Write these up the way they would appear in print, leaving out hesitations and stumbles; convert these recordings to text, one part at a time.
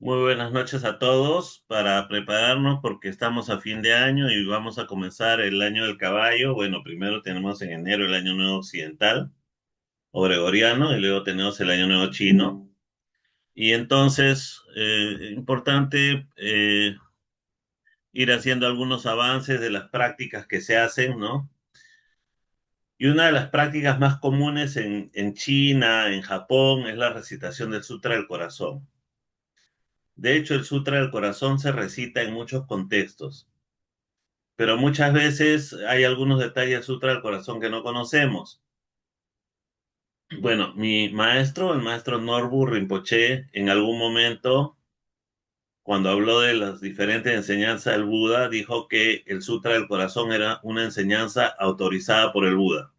Muy buenas noches a todos para prepararnos porque estamos a fin de año y vamos a comenzar el año del caballo. Bueno, primero tenemos en enero el año nuevo occidental o gregoriano y luego tenemos el año nuevo chino. Y entonces, importante ir haciendo algunos avances de las prácticas que se hacen, ¿no? Y una de las prácticas más comunes en China, en Japón, es la recitación del Sutra del Corazón. De hecho, el Sutra del Corazón se recita en muchos contextos, pero muchas veces hay algunos detalles del Sutra del Corazón que no conocemos. Bueno, mi maestro, el maestro Norbu Rinpoche, en algún momento, cuando habló de las diferentes enseñanzas del Buda, dijo que el Sutra del Corazón era una enseñanza autorizada por el Buda.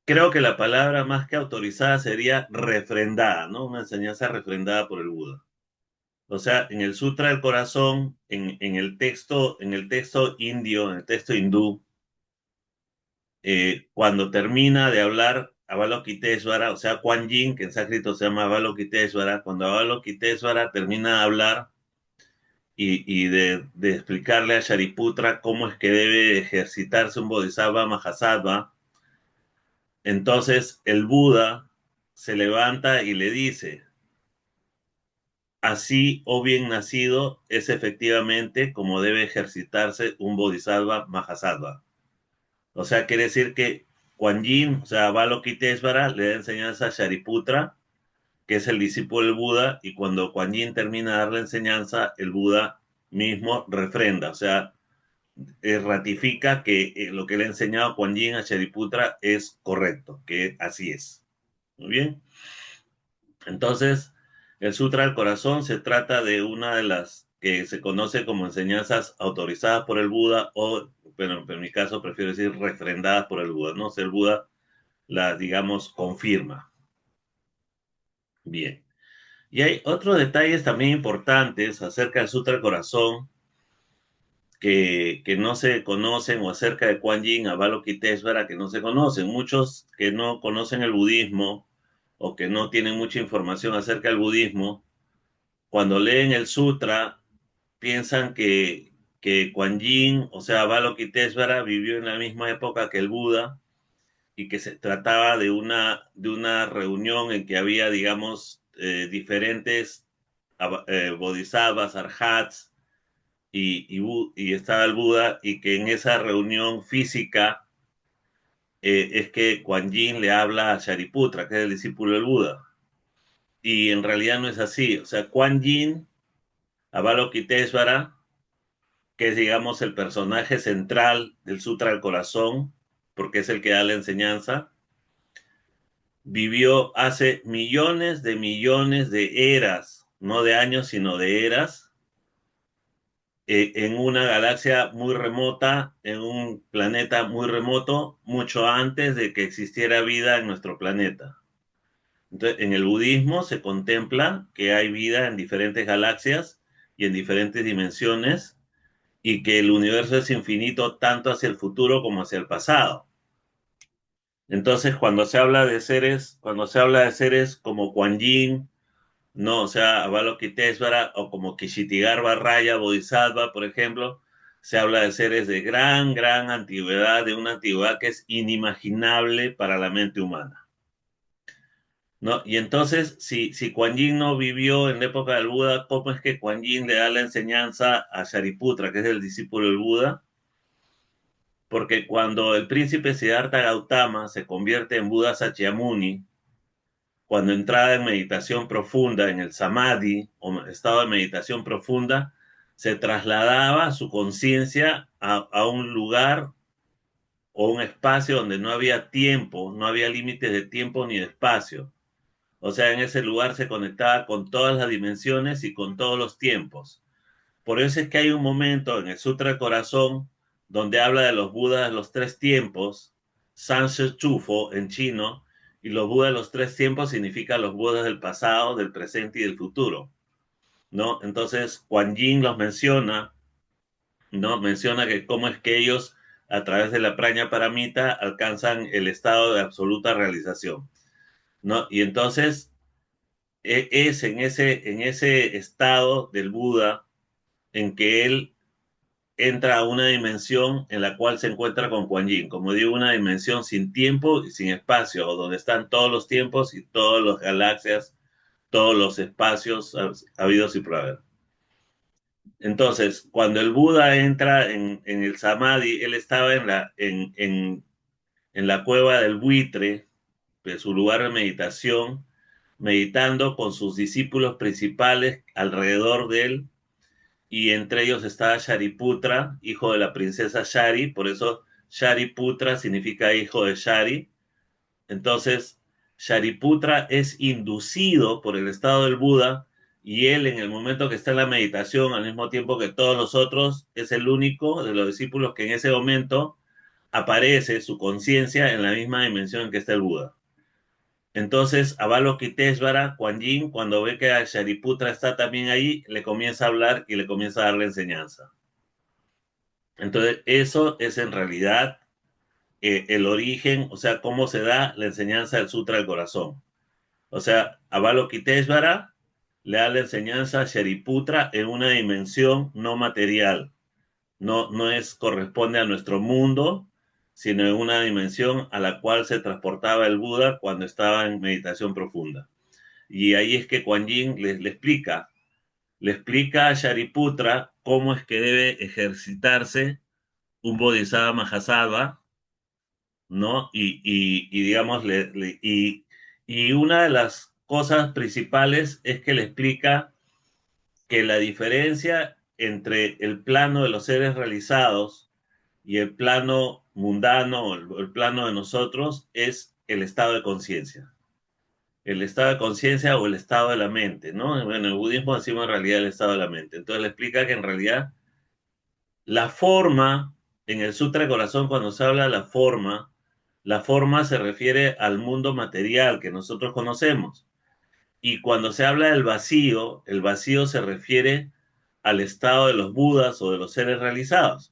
Creo que la palabra más que autorizada sería refrendada, ¿no? Una enseñanza refrendada por el Buda. O sea, en el Sutra del Corazón, en el texto indio, en el texto hindú, cuando termina de hablar Avalokiteshvara, o sea, Kuan Yin, que en sánscrito se llama Avalokiteshvara, cuando Avalokiteshvara termina de hablar y de explicarle a Shariputra cómo es que debe ejercitarse un Bodhisattva Mahasattva, entonces el Buda se levanta y le dice, así, o bien nacido, es efectivamente como debe ejercitarse un Bodhisattva Mahasattva. O sea, quiere decir que Kuan Yin, o sea, Avalokiteshvara, le da enseñanza a Shariputra, que es el discípulo del Buda, y cuando Kuan Yin termina de dar la enseñanza, el Buda mismo refrenda, o sea, ratifica que lo que le ha enseñado Kuan Yin a Shariputra es correcto, que así es. Muy bien. Entonces, el Sutra del Corazón se trata de una de las que se conoce como enseñanzas autorizadas por el Buda o, pero en mi caso prefiero decir refrendadas por el Buda, ¿no? O sea, el Buda las, digamos, confirma. Bien. Y hay otros detalles también importantes acerca del Sutra del Corazón que no se conocen o acerca de Kuan Yin, Avalokiteshvara que no se conocen. Muchos que no conocen el budismo o que no tienen mucha información acerca del budismo, cuando leen el sutra, piensan que Kuan Yin, o sea, Avalokiteshvara, vivió en la misma época que el Buda y que se trataba de una reunión en que había, digamos, diferentes bodhisattvas, arhats, y estaba el Buda, y que en esa reunión física es que Kuan Yin le habla a Shariputra, que es el discípulo del Buda. Y en realidad no es así. O sea, Kuan Yin, Avalokiteshvara, que es, digamos, el personaje central del Sutra del Corazón, porque es el que da la enseñanza, vivió hace millones de eras, no de años, sino de eras, en una galaxia muy remota, en un planeta muy remoto, mucho antes de que existiera vida en nuestro planeta. Entonces, en el budismo se contempla que hay vida en diferentes galaxias y en diferentes dimensiones y que el universo es infinito tanto hacia el futuro como hacia el pasado. Entonces, cuando se habla de seres como Kuan Yin, no, o sea, Avalokiteshvara o como Kishitigarba Raya Bodhisattva, por ejemplo, se habla de seres de gran antigüedad, de una antigüedad que es inimaginable para la mente humana, ¿no? Y entonces, si Kuan Yin no vivió en la época del Buda, ¿cómo es que Kuan Yin le da la enseñanza a Shariputra, que es el discípulo del Buda? Porque cuando el príncipe Siddhartha Gautama se convierte en Buda Sakyamuni, cuando entraba en meditación profunda, en el samadhi o estado de meditación profunda, se trasladaba su conciencia a un lugar o un espacio donde no había tiempo, no había límites de tiempo ni de espacio. O sea, en ese lugar se conectaba con todas las dimensiones y con todos los tiempos. Por eso es que hay un momento en el Sutra del Corazón donde habla de los Budas de los tres tiempos, Sanshi Chufo en chino, y los Budas de los tres tiempos significan los Budas del pasado, del presente y del futuro, ¿no? Entonces, Kuan Yin los menciona, ¿no? Menciona que cómo es que ellos, a través de la praña paramita, alcanzan el estado de absoluta realización, ¿no? Y entonces, es en ese estado del Buda en que él entra a una dimensión en la cual se encuentra con Kuan Yin. Como digo, una dimensión sin tiempo y sin espacio, donde están todos los tiempos y todas las galaxias, todos los espacios habidos y por haber. Entonces, cuando el Buda entra en el Samadhi, él estaba en la cueva del buitre, de su lugar de meditación, meditando con sus discípulos principales alrededor de él, y entre ellos estaba Shariputra, hijo de la princesa Shari, por eso Shariputra significa hijo de Shari. Entonces, Shariputra es inducido por el estado del Buda, y él en el momento que está en la meditación, al mismo tiempo que todos los otros, es el único de los discípulos que en ese momento aparece su conciencia en la misma dimensión en que está el Buda. Entonces, Avalokiteshvara, Kuan Yin, cuando ve que Shariputra está también ahí, le comienza a hablar y le comienza a dar la enseñanza. Entonces, eso es en realidad el origen, o sea, cómo se da la enseñanza del Sutra del Corazón. O sea, Avalokiteshvara le da la enseñanza a Shariputra en una dimensión no material. No es, corresponde a nuestro mundo, sino en una dimensión a la cual se transportaba el Buda cuando estaba en meditación profunda. Y ahí es que Kuan Yin le explica a Shariputra cómo es que debe ejercitarse un Bodhisattva Mahasattva, ¿no? Y digamos, y una de las cosas principales es que le explica que la diferencia entre el plano de los seres realizados y el plano mundano, el plano de nosotros, es el estado de conciencia. El estado de conciencia o el estado de la mente, ¿no? Bueno, en el budismo decimos en realidad el estado de la mente. Entonces le explica que en realidad la forma, en el Sutra del Corazón, cuando se habla de la forma se refiere al mundo material que nosotros conocemos. Y cuando se habla del vacío, el vacío se refiere al estado de los budas o de los seres realizados.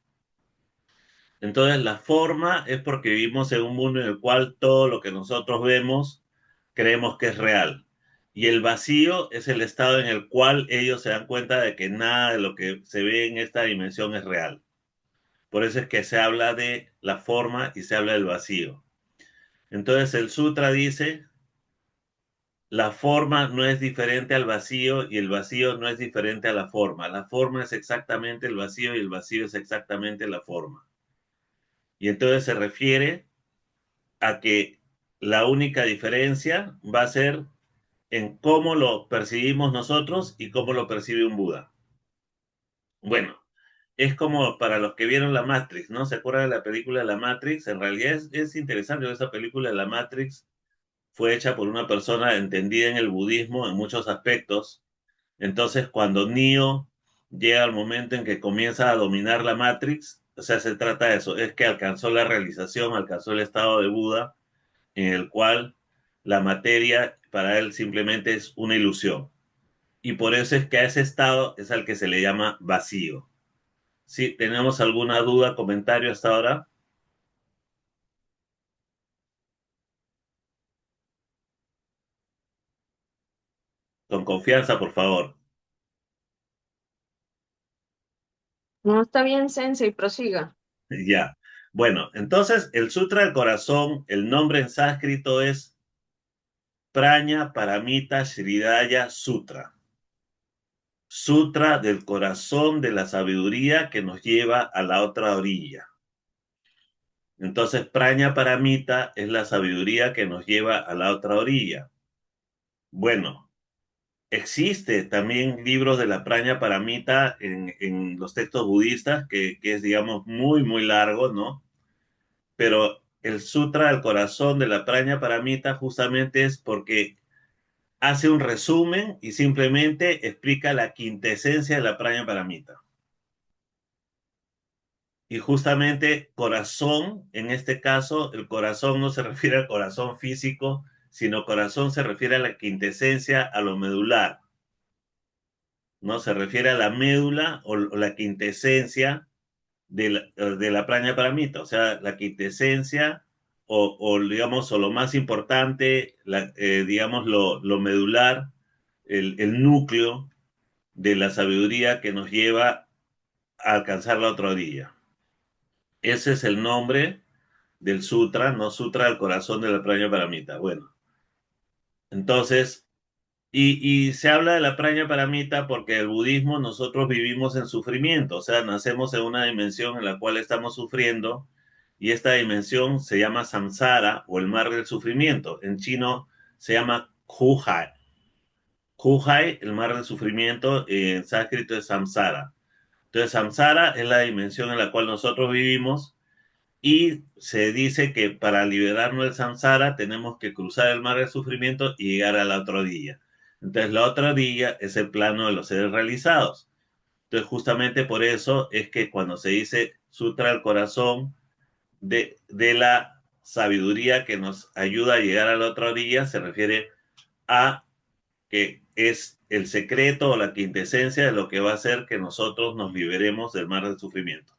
Entonces, la forma es porque vivimos en un mundo en el cual todo lo que nosotros vemos creemos que es real. Y el vacío es el estado en el cual ellos se dan cuenta de que nada de lo que se ve en esta dimensión es real. Por eso es que se habla de la forma y se habla del vacío. Entonces, el sutra dice, la forma no es diferente al vacío y el vacío no es diferente a la forma. La forma es exactamente el vacío y el vacío es exactamente la forma. Y entonces se refiere a que la única diferencia va a ser en cómo lo percibimos nosotros y cómo lo percibe un Buda. Bueno, es como para los que vieron la Matrix, ¿no? ¿Se acuerdan de la película de la Matrix? En realidad es interesante, esa película de la Matrix fue hecha por una persona entendida en el budismo en muchos aspectos. Entonces, cuando Neo llega al momento en que comienza a dominar la Matrix, o sea, se trata de eso, es que alcanzó la realización, alcanzó el estado de Buda, en el cual la materia para él simplemente es una ilusión. Y por eso es que a ese estado es al que se le llama vacío. ¿Sí? ¿Tenemos alguna duda, comentario hasta ahora? Con confianza, por favor. No, está bien, Sensei, prosiga. Ya. Bueno, entonces el Sutra del Corazón, el nombre en sánscrito es Praña Paramita Shridaya Sutra. Sutra del corazón de la sabiduría que nos lleva a la otra orilla. Entonces, Praña Paramita es la sabiduría que nos lleva a la otra orilla. Bueno, existe también libros de la Praña Paramita en los textos budistas, que es, digamos, muy, muy largo, ¿no? Pero el Sutra del Corazón de la Praña Paramita justamente es porque hace un resumen y simplemente explica la quintesencia de la Praña Paramita. Y justamente corazón, en este caso, el corazón no se refiere al corazón físico, sino corazón se refiere a la quintesencia, a lo medular, ¿no? Se refiere a la médula o la quintesencia de la praña paramita, o sea, la quintesencia digamos, o lo más importante, digamos, lo medular el núcleo de la sabiduría que nos lleva a alcanzar la otra orilla. Ese es el nombre del sutra, no sutra del corazón de la Prajna Paramita. Bueno, entonces, y se habla de la Prajna Paramita porque el budismo nosotros vivimos en sufrimiento, o sea, nacemos en una dimensión en la cual estamos sufriendo y esta dimensión se llama samsara o el mar del sufrimiento. En chino se llama kuhai. Kuhai, el mar del sufrimiento, en sánscrito es samsara. Entonces, samsara es la dimensión en la cual nosotros vivimos y se dice que para liberarnos del samsara tenemos que cruzar el mar del sufrimiento y llegar a la otra orilla. Entonces, la otra orilla es el plano de los seres realizados. Entonces, justamente por eso es que cuando se dice sutra al corazón de la sabiduría que nos ayuda a llegar a la otra orilla, se refiere a que es el secreto o la quintesencia de lo que va a hacer que nosotros nos liberemos del mar del sufrimiento.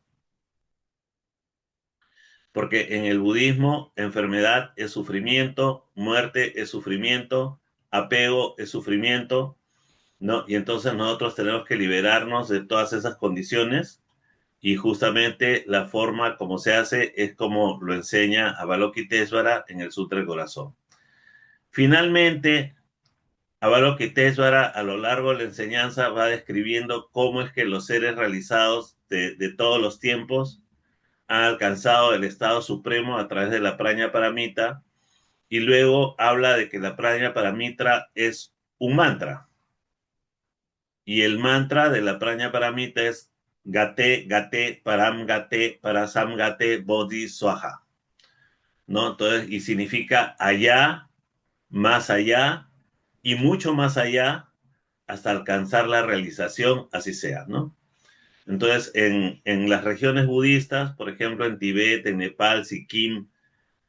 Porque en el budismo, enfermedad es sufrimiento, muerte es sufrimiento, apego es sufrimiento, ¿no? Y entonces nosotros tenemos que liberarnos de todas esas condiciones y justamente la forma como se hace es como lo enseña Avalokitesvara en el Sutra del Corazón. Finalmente, Avalokitesvara a lo largo de la enseñanza va describiendo cómo es que los seres realizados de todos los tiempos han alcanzado el estado supremo a través de la Prajna Paramita y luego habla de que la Prajna Paramita es un mantra y el mantra de la Prajna Paramita es Gate, Gate, Param Gate, Parasam Gate, Bodhi Swaha, ¿no? Entonces, y significa allá y mucho más allá hasta alcanzar la realización, así sea, ¿no? Entonces, en las regiones budistas, por ejemplo, en Tibet, en Nepal, Sikkim,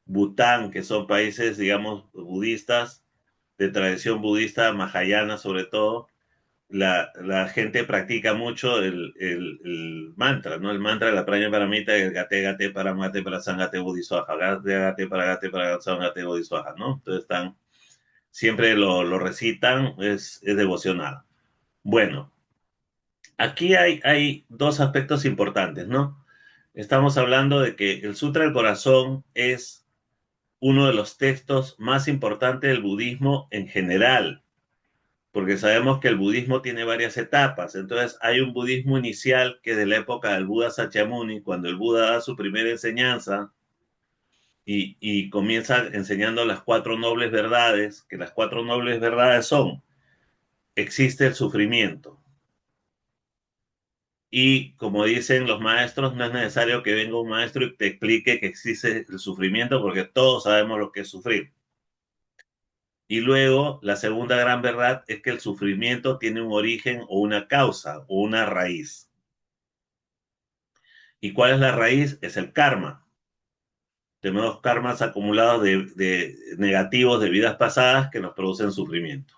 Bután, que son países, digamos, budistas, de tradición budista, mahayana sobre todo, la gente practica mucho el mantra, ¿no? El mantra de la Prajna Paramita, el Gate Gate Paramate Prasangate Bodhisattva, Gate para Sangate Bodhisattva, ¿no? Entonces están, siempre lo recitan, es devocional. Bueno, aquí hay dos aspectos importantes, ¿no? Estamos hablando de que el Sutra del Corazón es uno de los textos más importantes del budismo en general, porque sabemos que el budismo tiene varias etapas. Entonces, hay un budismo inicial que es de la época del Buda Sakyamuni, cuando el Buda da su primera enseñanza y comienza enseñando las cuatro nobles verdades, que las cuatro nobles verdades son, existe el sufrimiento. Y como dicen los maestros, no es necesario que venga un maestro y te explique que existe el sufrimiento, porque todos sabemos lo que es sufrir. Y luego, la segunda gran verdad es que el sufrimiento tiene un origen o una causa o una raíz. ¿Y cuál es la raíz? Es el karma. Tenemos karmas acumulados de negativos de vidas pasadas que nos producen sufrimiento.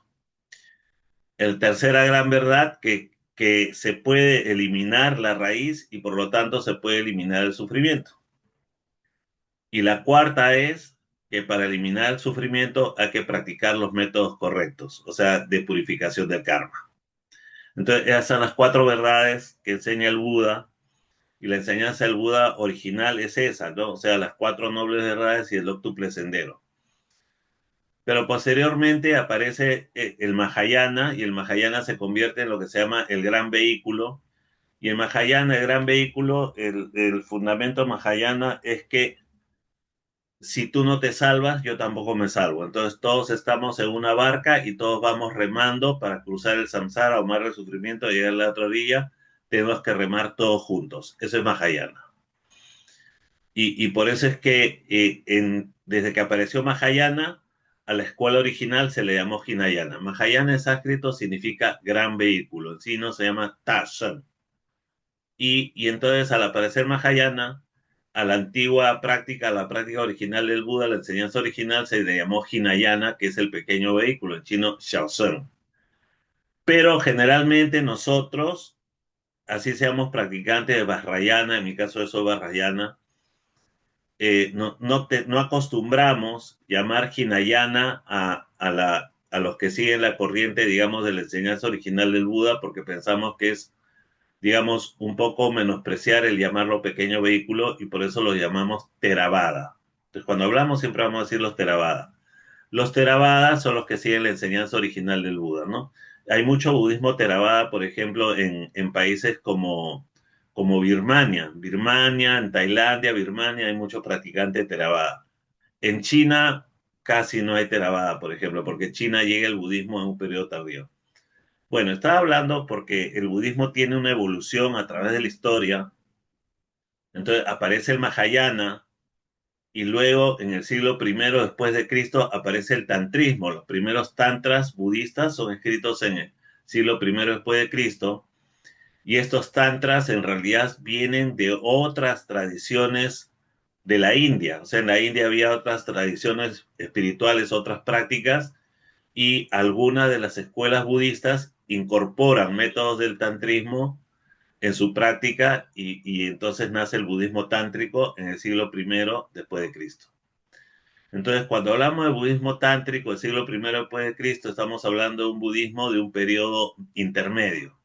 El tercera gran verdad que se puede eliminar la raíz y por lo tanto se puede eliminar el sufrimiento. Y la cuarta es que para eliminar el sufrimiento hay que practicar los métodos correctos, o sea, de purificación del karma. Entonces, esas son las cuatro verdades que enseña el Buda, y la enseñanza del Buda original es esa, ¿no? O sea, las cuatro nobles verdades y el octuple sendero. Pero posteriormente aparece el Mahayana, y el Mahayana se convierte en lo que se llama el gran vehículo. Y el Mahayana, el gran vehículo, el fundamento Mahayana es que si tú no te salvas, yo tampoco me salvo. Entonces todos estamos en una barca y todos vamos remando para cruzar el samsara o mar del sufrimiento y llegar a la otra orilla. Tenemos que remar todos juntos. Eso es Mahayana. Y por eso es que desde que apareció Mahayana, a la escuela original se le llamó Hinayana. Mahayana en sánscrito significa gran vehículo. En sí no se llama Tashan. Y entonces al aparecer Mahayana, a la antigua práctica, a la práctica original del Buda, la enseñanza original se le llamó Hinayana, que es el pequeño vehículo, en chino Shaosheng. Pero generalmente nosotros, así seamos practicantes de Vajrayana, en mi caso eso es Vajrayana, no acostumbramos llamar Hinayana a la a los que siguen la corriente, digamos, de la enseñanza original del Buda, porque pensamos que es, digamos, un poco menospreciar el llamarlo pequeño vehículo y por eso lo llamamos Theravada. Entonces, cuando hablamos siempre vamos a decir los Theravada. Los Theravada son los que siguen la enseñanza original del Buda, ¿no? Hay mucho budismo Theravada, por ejemplo, en países como Birmania. Birmania, en Tailandia, Birmania, hay muchos practicantes Theravada. En China casi no hay Theravada, por ejemplo, porque China llega el budismo en un periodo tardío. Bueno, estaba hablando porque el budismo tiene una evolución a través de la historia. Entonces aparece el Mahayana y luego en el siglo primero después de Cristo aparece el tantrismo. Los primeros tantras budistas son escritos en el siglo primero después de Cristo y estos tantras en realidad vienen de otras tradiciones de la India. O sea, en la India había otras tradiciones espirituales, otras prácticas y algunas de las escuelas budistas incorporan métodos del tantrismo en su práctica y entonces nace el budismo tántrico en el siglo primero después de Cristo. Entonces, cuando hablamos de budismo tántrico del siglo primero después de Cristo, estamos hablando de un budismo de un periodo intermedio.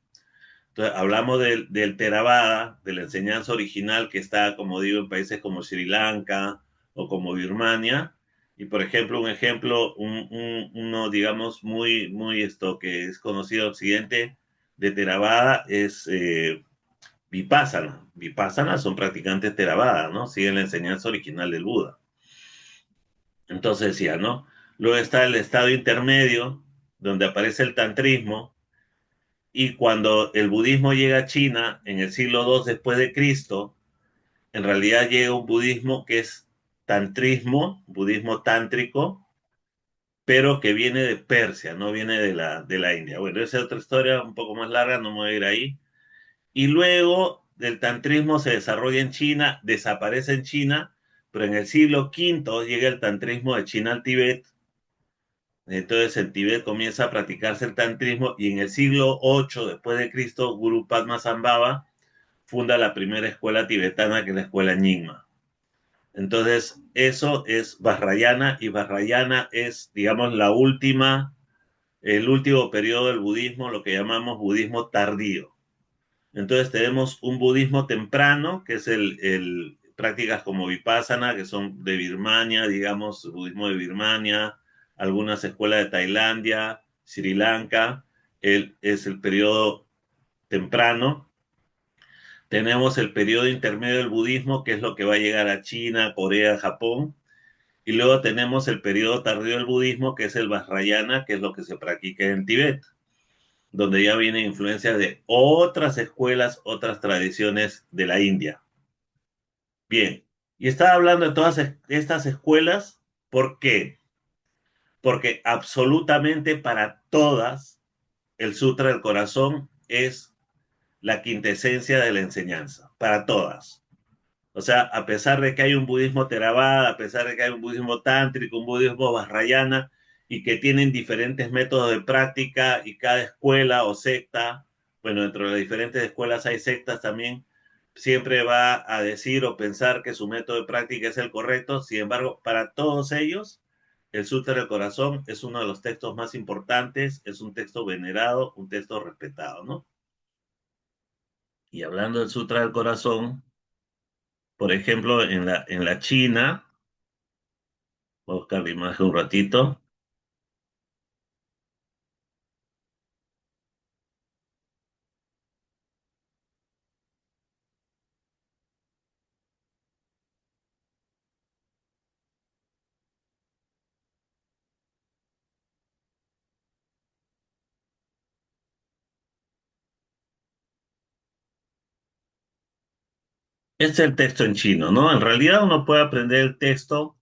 Entonces, hablamos del Theravada, de la enseñanza original que está, como digo, en países como Sri Lanka o como Birmania. Y, por ejemplo, uno, digamos, muy esto que es conocido en Occidente de Theravada es Vipassana. Vipassana son practicantes Theravada, ¿no? Siguen la enseñanza original del Buda. Entonces decía, ¿no? Luego está el estado intermedio, donde aparece el tantrismo, y cuando el budismo llega a China en el siglo II después de Cristo, en realidad llega un budismo que es tantrismo, budismo tántrico, pero que viene de Persia, no viene de la India. Bueno, esa es otra historia un poco más larga, no me voy a ir ahí. Y luego del tantrismo se desarrolla en China, desaparece en China, pero en el siglo V llega el tantrismo de China al Tíbet. Entonces en Tíbet comienza a practicarse el tantrismo y en el siglo VIII después de Cristo, Guru Padmasambhava funda la primera escuela tibetana que es la escuela Nyingma. Entonces eso es Vajrayana y Vajrayana es, digamos, el último periodo del budismo, lo que llamamos budismo tardío. Entonces tenemos un budismo temprano, que es el prácticas como Vipassana, que son de Birmania, digamos, budismo de Birmania, algunas escuelas de Tailandia, Sri Lanka, es el periodo temprano. Tenemos el periodo intermedio del budismo, que es lo que va a llegar a China, Corea, Japón. Y luego tenemos el periodo tardío del budismo, que es el Vajrayana, que es lo que se practica en Tibet, donde ya viene influencia de otras escuelas, otras tradiciones de la India. Bien, y estaba hablando de todas estas escuelas, ¿por qué? Porque absolutamente para todas el Sutra del Corazón es la quintesencia de la enseñanza, para todas. O sea, a pesar de que hay un budismo Theravada, a pesar de que hay un budismo tántrico, un budismo vajrayana, y que tienen diferentes métodos de práctica y cada escuela o secta, bueno, dentro de las diferentes escuelas hay sectas también, siempre va a decir o pensar que su método de práctica es el correcto. Sin embargo, para todos ellos, el Sutra del Corazón es uno de los textos más importantes, es un texto venerado, un texto respetado, ¿no? Y hablando del Sutra del Corazón, por ejemplo, en la China, voy a buscar la imagen un ratito. Este es el texto en chino, ¿no? En realidad uno puede aprender el texto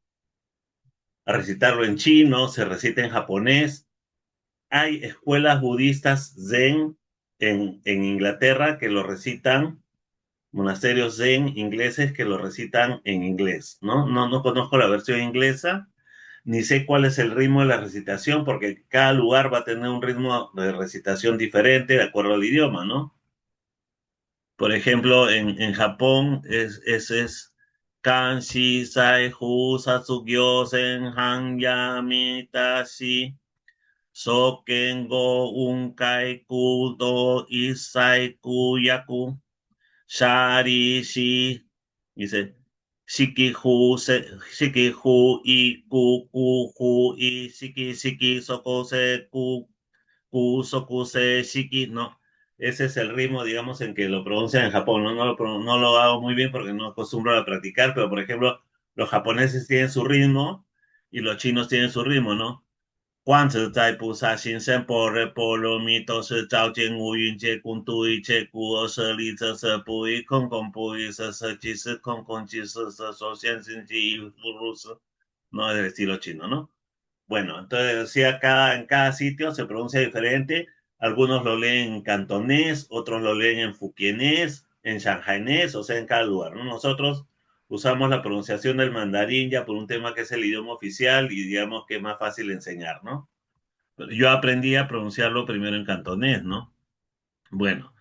a recitarlo en chino, se recita en japonés. Hay escuelas budistas zen en Inglaterra que lo recitan, monasterios zen ingleses que lo recitan en inglés, ¿no? No conozco la versión inglesa, ni sé cuál es el ritmo de la recitación, porque cada lugar va a tener un ritmo de recitación diferente de acuerdo al idioma, ¿no? Por ejemplo, en Japón es Kanshi, Sai, Hu, Satsugyo, Sen, Han, Yami, Tashi, Soken go unkai kudo isai kuyaku. Shari shi. Dice, shikihu, shikihu y ku y shiki soko se ku soku se shiki. No, ese es el ritmo, digamos, en que lo pronuncian en Japón. No, no lo hago muy bien porque no acostumbro a practicar, pero por ejemplo, los japoneses tienen su ritmo y los chinos tienen su ritmo, ¿no? 观自在菩萨行深般若波罗蜜多是照见无云界故都舍利这色不异空空不异色色即是空空即是色所现行即如是 no es del estilo chino, ¿no? Bueno, entonces decía, en cada sitio se pronuncia diferente. Algunos lo leen en cantonés, otros lo leen en fukienés, en shanghainés, o sea, en cada lugar, ¿no? Nosotros usamos la pronunciación del mandarín ya por un tema que es el idioma oficial y digamos que es más fácil enseñar, ¿no? Yo aprendí a pronunciarlo primero en cantonés, ¿no? Bueno,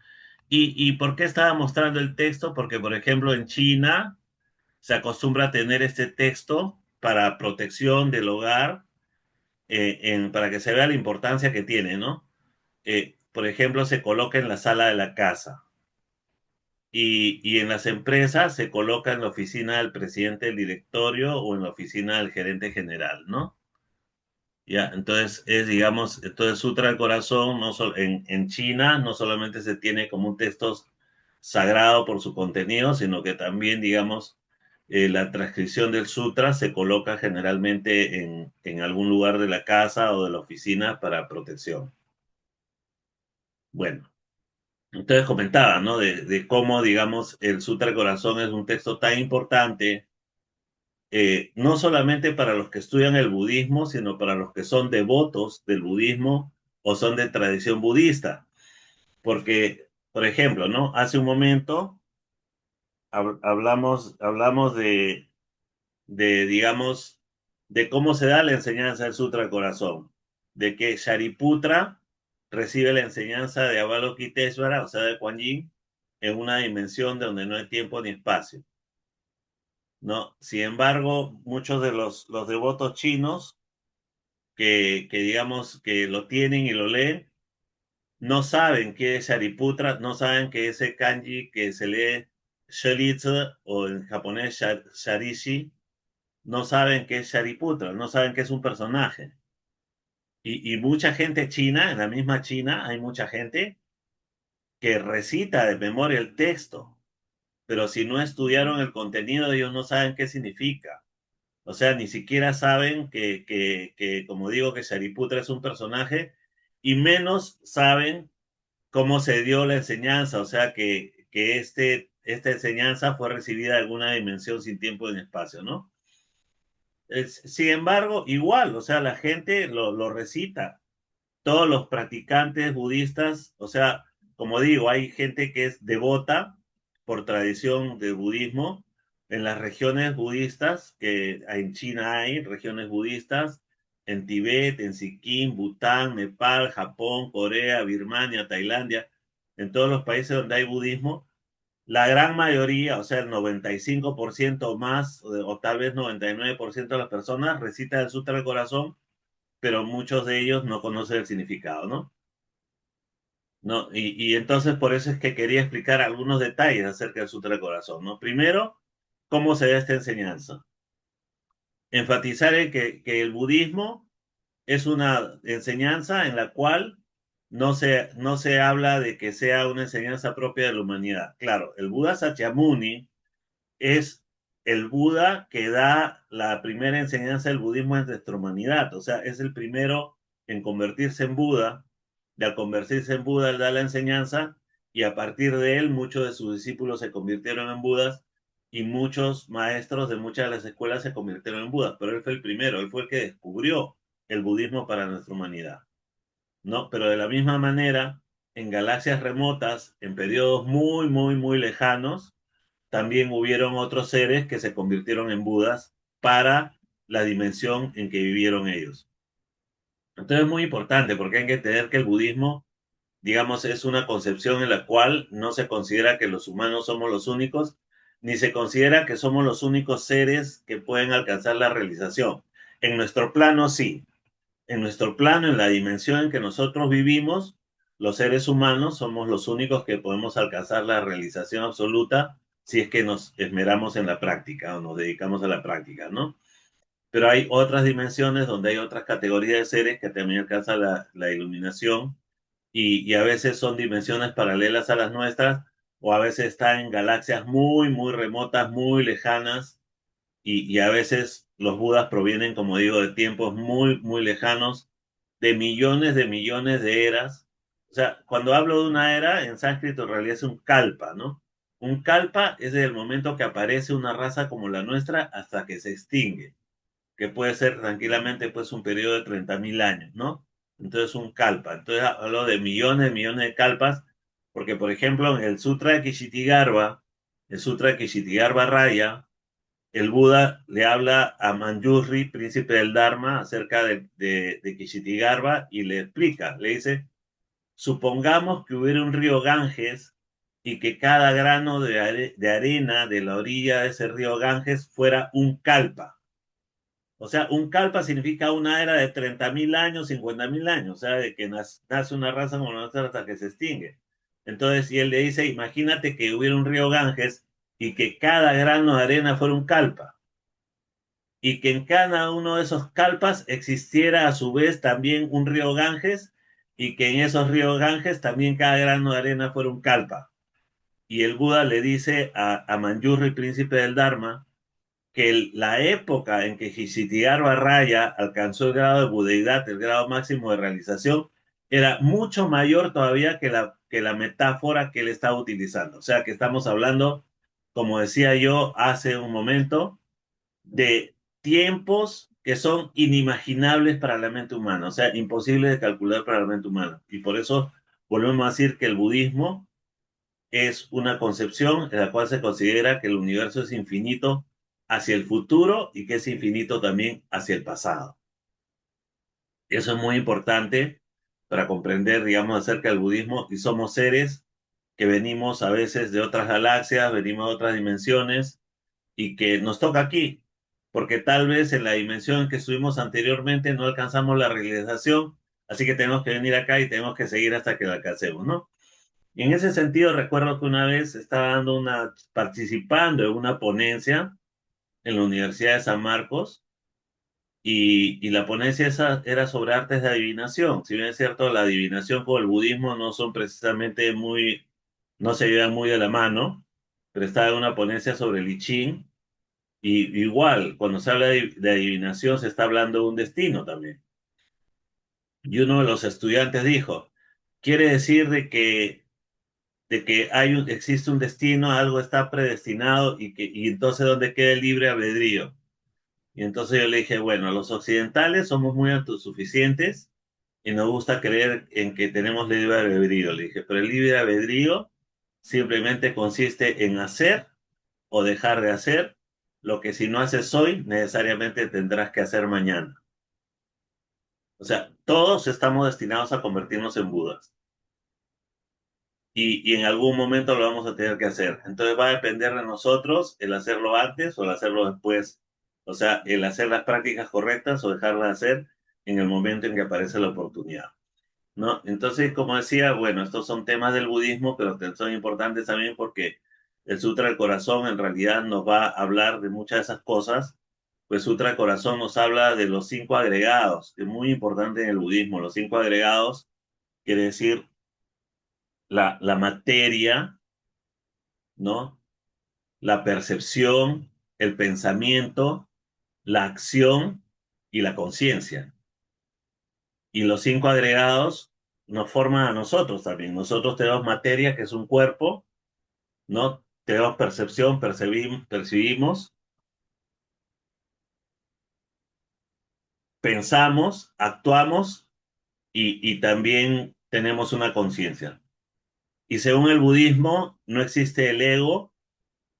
¿y por qué estaba mostrando el texto? Porque, por ejemplo, en China se acostumbra a tener este texto para protección del hogar, para que se vea la importancia que tiene, ¿no? Por ejemplo, se coloca en la sala de la casa y en las empresas se coloca en la oficina del presidente del directorio o en la oficina del gerente general, ¿no? Ya, entonces es, digamos, entonces Sutra del Corazón no en China no solamente se tiene como un texto sagrado por su contenido, sino que también, digamos, la transcripción del sutra se coloca generalmente en algún lugar de la casa o de la oficina para protección. Bueno, entonces comentaba, ¿no? De cómo, digamos, el Sutra del Corazón es un texto tan importante, no solamente para los que estudian el budismo, sino para los que son devotos del budismo o son de tradición budista. Porque, por ejemplo, ¿no? Hace un momento hablamos digamos, de cómo se da la enseñanza del Sutra del Corazón, de que Shariputra recibe la enseñanza de Avalokiteshvara, o sea, de Kuan Yin, en una dimensión donde no hay tiempo ni espacio, ¿no? Sin embargo, muchos de los devotos chinos que digamos que lo tienen y lo leen, no saben qué es Shariputra, no saben que ese kanji que se lee Sharitsu o en japonés Sharishi, no saben qué es Shariputra, no saben qué es un personaje. Y mucha gente china, en la misma China, hay mucha gente que recita de memoria el texto, pero si no estudiaron el contenido, ellos no saben qué significa. O sea, ni siquiera saben como digo, que Shariputra es un personaje, y menos saben cómo se dio la enseñanza, o sea, que esta enseñanza fue recibida en alguna dimensión sin tiempo ni espacio, ¿no? Sin embargo, igual, o sea, la gente lo recita. Todos los practicantes budistas, o sea, como digo, hay gente que es devota por tradición del budismo. En las regiones budistas, que en China hay regiones budistas, en Tibet, en Sikkim, Bután, Nepal, Japón, Corea, Birmania, Tailandia, en todos los países donde hay budismo, la gran mayoría, o sea, el 95% más, o tal vez 99% de las personas recitan el Sutra del Corazón, pero muchos de ellos no conocen el significado, ¿no? ¿No? Y entonces por eso es que quería explicar algunos detalles acerca del Sutra del Corazón, ¿no? Primero, cómo se da esta enseñanza. Enfatizar en que el budismo es una enseñanza en la cual no se habla de que sea una enseñanza propia de la humanidad. Claro, el Buda Sakyamuni es el Buda que da la primera enseñanza del budismo en nuestra humanidad, o sea, es el primero en convertirse en Buda, y al convertirse en Buda él da la enseñanza y a partir de él muchos de sus discípulos se convirtieron en Budas y muchos maestros de muchas de las escuelas se convirtieron en Budas, pero él fue el primero, él fue el que descubrió el budismo para nuestra humanidad, ¿no? Pero de la misma manera, en galaxias remotas, en periodos muy lejanos, también hubieron otros seres que se convirtieron en Budas para la dimensión en que vivieron ellos. Entonces es muy importante porque hay que entender que el budismo, digamos, es una concepción en la cual no se considera que los humanos somos los únicos, ni se considera que somos los únicos seres que pueden alcanzar la realización. En nuestro plano sí, en nuestro plano, en la dimensión en que nosotros vivimos, los seres humanos somos los únicos que podemos alcanzar la realización absoluta si es que nos esmeramos en la práctica o nos dedicamos a la práctica, ¿no? Pero hay otras dimensiones donde hay otras categorías de seres que también alcanzan la iluminación y a veces son dimensiones paralelas a las nuestras o a veces están en galaxias muy, muy remotas, muy lejanas y a veces los Budas provienen, como digo, de tiempos muy, muy lejanos, de millones de eras. O sea, cuando hablo de una era, en sánscrito en realidad es un kalpa, ¿no? Un kalpa es desde el momento que aparece una raza como la nuestra hasta que se extingue, que puede ser tranquilamente pues un periodo de 30.000 años, ¿no? Entonces un kalpa. Entonces hablo de millones de kalpas, porque por ejemplo en el Sutra de Kishitigarba, el Sutra de Kishitigarba Raya, el Buda le habla a Manjusri, príncipe del Dharma, acerca de Kishitigarba y le explica, le dice, supongamos que hubiera un río Ganges y que cada grano de arena de la orilla de ese río Ganges fuera un kalpa. O sea, un kalpa significa una era de 30.000 años, 50.000 años, o sea, de que nace una raza como la nuestra hasta que se extingue. Entonces, y él le dice, imagínate que hubiera un río Ganges y que cada grano de arena fuera un kalpa y que en cada uno de esos kalpas existiera a su vez también un río Ganges y que en esos ríos Ganges también cada grano de arena fuera un kalpa. Y el Buda le dice a Manjusri, príncipe del Dharma, que la época en que Hishitiyarva Raya alcanzó el grado de budeidad, el grado máximo de realización, era mucho mayor todavía que la metáfora que él estaba utilizando. O sea que estamos hablando, como decía yo hace un momento, de tiempos que son inimaginables para la mente humana, o sea, imposibles de calcular para la mente humana. Y por eso volvemos a decir que el budismo es una concepción en la cual se considera que el universo es infinito hacia el futuro y que es infinito también hacia el pasado. Eso es muy importante para comprender, digamos, acerca del budismo y somos seres que venimos a veces de otras galaxias, venimos de otras dimensiones y que nos toca aquí, porque tal vez en la dimensión en que estuvimos anteriormente no alcanzamos la realización, así que tenemos que venir acá y tenemos que seguir hasta que la alcancemos, ¿no? Y en ese sentido, recuerdo que una vez estaba participando en una ponencia en la Universidad de San Marcos y la ponencia esa era sobre artes de adivinación. Si bien es cierto, la adivinación con el budismo no son precisamente muy, no se llevan muy de la mano, pero estaba en una ponencia sobre el I Ching y igual, cuando se habla de adivinación se está hablando de un destino también. Y uno de los estudiantes dijo, quiere decir de que existe un destino, algo está predestinado y entonces ¿dónde queda el libre albedrío? Y entonces yo le dije, bueno, los occidentales somos muy autosuficientes y nos gusta creer en que tenemos libre albedrío. Le dije, pero el libre albedrío simplemente consiste en hacer o dejar de hacer lo que si no haces hoy, necesariamente tendrás que hacer mañana. O sea, todos estamos destinados a convertirnos en Budas. Y en algún momento lo vamos a tener que hacer. Entonces va a depender de nosotros el hacerlo antes o el hacerlo después. O sea, el hacer las prácticas correctas o dejarlas de hacer en el momento en que aparece la oportunidad, ¿no? Entonces, como decía, bueno, estos son temas del budismo, pero que son importantes también porque el Sutra del Corazón en realidad nos va a hablar de muchas de esas cosas. Pues Sutra del Corazón nos habla de los 5 agregados, que es muy importante en el budismo. Los 5 agregados quiere decir la materia, ¿no? La percepción, el pensamiento, la acción y la conciencia. Y los 5 agregados nos forman a nosotros también. Nosotros tenemos materia, que es un cuerpo, ¿no? Tenemos percepción, percibimos, pensamos, actuamos y también tenemos una conciencia. Y según el budismo, no existe el ego,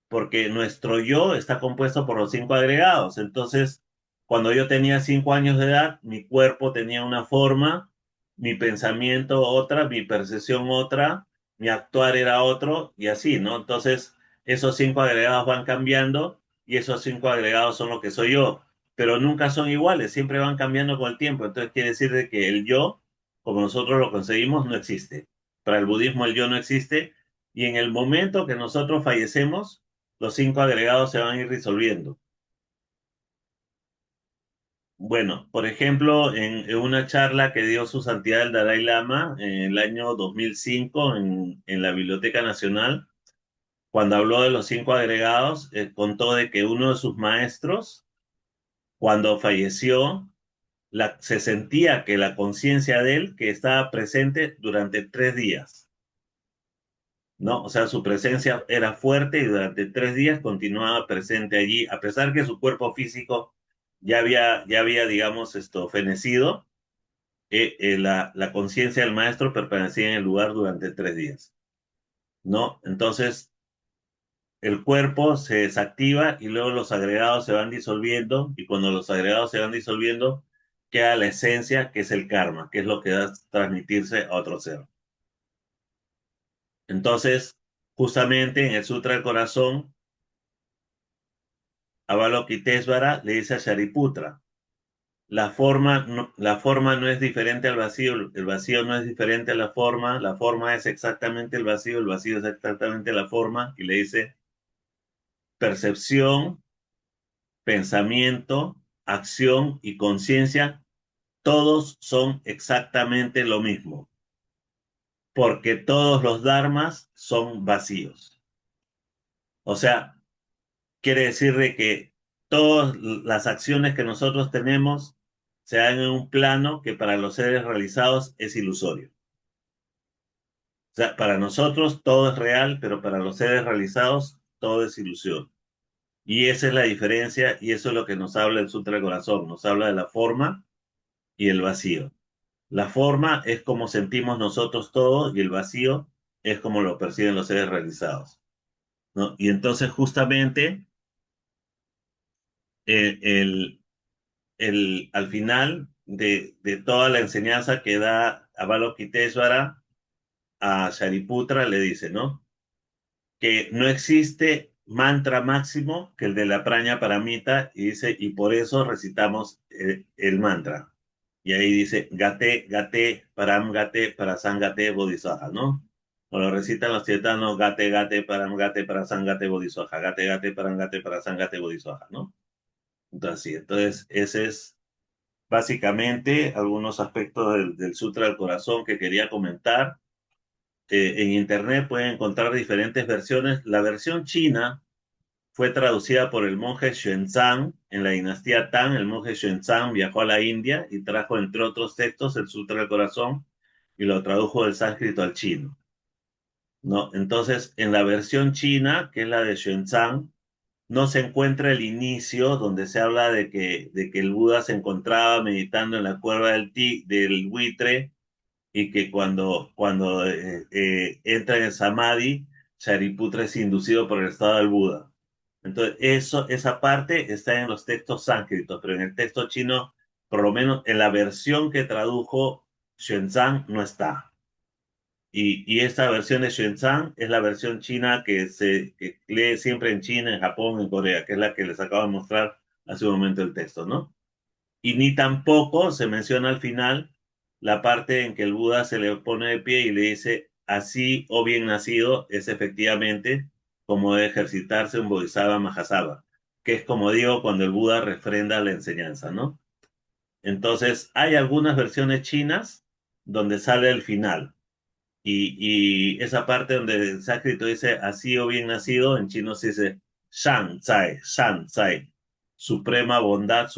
porque nuestro yo está compuesto por los 5 agregados. Entonces, cuando yo tenía 5 años de edad, mi cuerpo tenía una forma, mi pensamiento otra, mi percepción otra, mi actuar era otro, y así, ¿no? Entonces, esos 5 agregados van cambiando y esos 5 agregados son lo que soy yo. pero nunca son iguales, siempre van cambiando con el tiempo. Entonces quiere decir de que el yo, como nosotros lo conseguimos, no existe. Para el budismo el yo no existe y en el momento que nosotros fallecemos, los cinco agregados se van a ir disolviendo. Bueno, por ejemplo, en una charla que dio su santidad el Dalai Lama en el año 2005 en la Biblioteca Nacional, cuando habló de los cinco agregados, contó de que uno de sus maestros, cuando falleció, se sentía que la conciencia de él que estaba presente durante 3 días, ¿no? O sea, su presencia era fuerte y durante 3 días continuaba presente allí, a pesar que su cuerpo físico ya había, digamos, fenecido, la conciencia del maestro permanecía en el lugar durante 3 días, ¿no? Entonces, el cuerpo se desactiva y luego los agregados se van disolviendo y cuando los agregados se van disolviendo, queda la esencia que es el karma, que es lo que da transmitirse a otro ser. Entonces, justamente en el Sutra del Corazón, Avalokitesvara le dice a Shariputra, la forma no es diferente al vacío, el vacío no es diferente a la forma es exactamente el vacío es exactamente la forma, y le dice, percepción, pensamiento, acción y conciencia, todos son exactamente lo mismo, porque todos los dharmas son vacíos. O sea, quiere decir de que todas las acciones que nosotros tenemos se dan en un plano que para los seres realizados es ilusorio. O sea, para nosotros todo es real, pero para los seres realizados todo es ilusión. Y esa es la diferencia y eso es lo que nos habla el Sutra del Corazón. Nos habla de la forma y el vacío. La forma es como sentimos nosotros todo y el vacío es como lo perciben los seres realizados, ¿no? Y entonces justamente el, el, al final de toda la enseñanza que da Avalokitesvara a Shariputra le dice, ¿no? Que no existe mantra máximo que el de la praña paramita y dice, y por eso recitamos el mantra. Y ahí dice, gate, gate, param gate, parasan gate, bodhisattva, ¿no? O lo recitan los tibetanos, gate, gate, param gate, parasan gate, bodhisattva, gate, gate, param gate, parasan gate, bodhisattva, ¿no? Entonces, sí, entonces ese es básicamente algunos aspectos del Sutra del Corazón que quería comentar. En internet pueden encontrar diferentes versiones. La versión china fue traducida por el monje Xuanzang en la dinastía Tang. El monje Xuanzang viajó a la India y trajo, entre otros textos, el Sutra del Corazón y lo tradujo del sánscrito al chino, ¿no? Entonces, en la versión china, que es la de Xuanzang, no se encuentra el inicio donde se habla de que el Buda se encontraba meditando en la cuerda del buitre y que cuando entra en el Samadhi, Shariputra es inducido por el estado del Buda. Entonces, esa parte está en los textos sánscritos, pero en el texto chino, por lo menos en la versión que tradujo Xuanzang, no está. Y esta versión de Xuanzang es la versión china que lee siempre en China, en Japón, en Corea, que es la que les acabo de mostrar hace un momento el texto, ¿no? Y ni tampoco se menciona al final la parte en que el Buda se le pone de pie y le dice, así o bien nacido es efectivamente como debe ejercitarse un Bodhisattva Mahasabha, que es como digo cuando el Buda refrenda la enseñanza, ¿no? Entonces, hay algunas versiones chinas donde sale el final. Y esa parte donde el sánscrito dice así o bien nacido, en chino se dice Shan Zai, suprema bondad,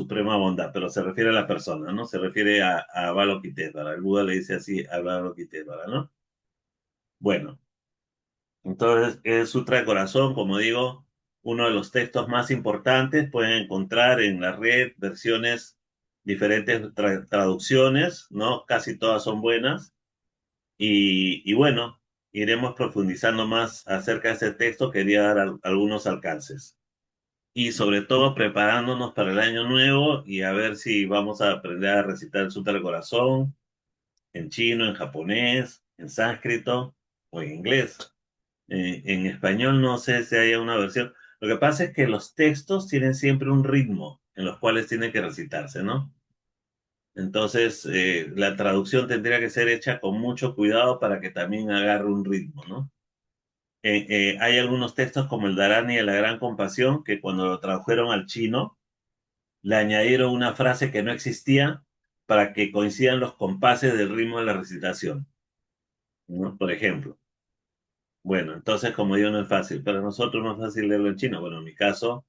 pero se refiere a la persona, ¿no? Se refiere a Avalokitesvara. El Buda le dice así a Avalokitesvara, ¿no? Bueno, entonces el Sutra de Corazón, como digo, uno de los textos más importantes. Pueden encontrar en la red versiones, diferentes traducciones, ¿no? Casi todas son buenas. Y bueno, iremos profundizando más acerca de este texto. Quería dar algunos alcances. Y sobre todo preparándonos para el año nuevo y a ver si vamos a aprender a recitar el Sutra del Corazón en chino, en japonés, en sánscrito o en inglés. En español no sé si hay una versión. Lo que pasa es que los textos tienen siempre un ritmo en los cuales tienen que recitarse, ¿no? Entonces, la traducción tendría que ser hecha con mucho cuidado para que también agarre un ritmo, ¿no? Hay algunos textos como el Dharani de la Gran Compasión que cuando lo tradujeron al chino, le añadieron una frase que no existía para que coincidan los compases del ritmo de la recitación, ¿no? Por ejemplo. Bueno, entonces, como digo, no es fácil. Para nosotros no es fácil leerlo en chino. Bueno, en mi caso,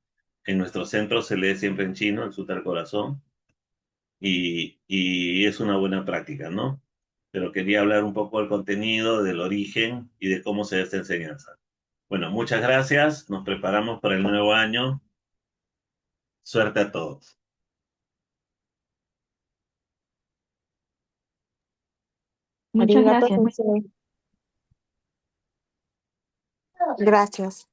en nuestro centro se lee siempre en chino, el Sutra del Corazón, y es una buena práctica, ¿no? Pero quería hablar un poco del contenido, del origen y de cómo se da esta enseñanza. Bueno, muchas gracias. Nos preparamos para el nuevo año. Suerte a todos. Muchas Arigato, gracias. sensei. Gracias.